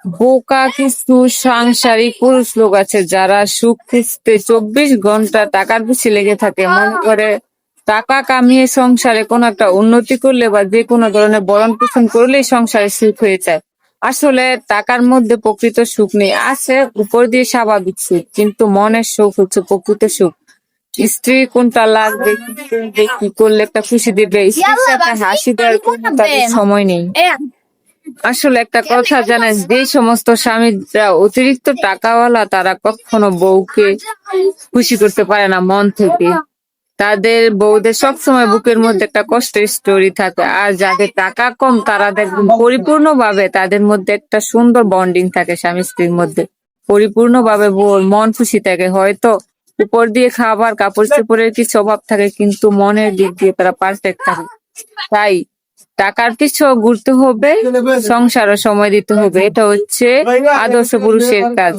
বোকা কিছু সাংসারিক পুরুষ লোক আছে যারা সুখ খুঁজতে 24 ঘন্টা টাকার পিছে লেগে থাকে। মনে করে টাকা কামিয়ে সংসারে কোনো একটা উন্নতি করলে বা যে কোনো ধরনের ভরণ পোষণ করলেই সংসারে সুখ হয়ে যায়। আসলে টাকার মধ্যে প্রকৃত সুখ নেই, আছে উপর দিয়ে স্বাভাবিক সুখ, কিন্তু মনের সুখ হচ্ছে প্রকৃত সুখ। স্ত্রী কোনটা লাগবে, কি করবে, কি করলে একটা খুশি দিবে, স্ত্রীর সাথে হাসি দেওয়ার কোনো তাদের সময় নেই। আসলে একটা কথা জানেন, যে সমস্ত স্বামীরা অতিরিক্ত টাকাওয়ালা তারা কখনো বউকে খুশি করতে পারে না মন থেকে। তাদের বউদের সবসময় বুকের মধ্যে একটা কষ্টের স্টোরি থাকে। আর যাদের টাকা কম তারা দেখবেন পরিপূর্ণভাবে তাদের মধ্যে একটা সুন্দর বন্ডিং থাকে, স্বামী স্ত্রীর মধ্যে পরিপূর্ণভাবে মন খুশি থাকে। হয়তো উপর দিয়ে খাবার কাপড় চোপড়ের কিছু অভাব থাকে, কিন্তু মনের দিক দিয়ে তারা পারফেক্ট থাকে। তাই টাকার পিছু ঘুরতে হবে, সংসারও সময় দিতে হবে, এটা হচ্ছে আদর্শ পুরুষের কাজ।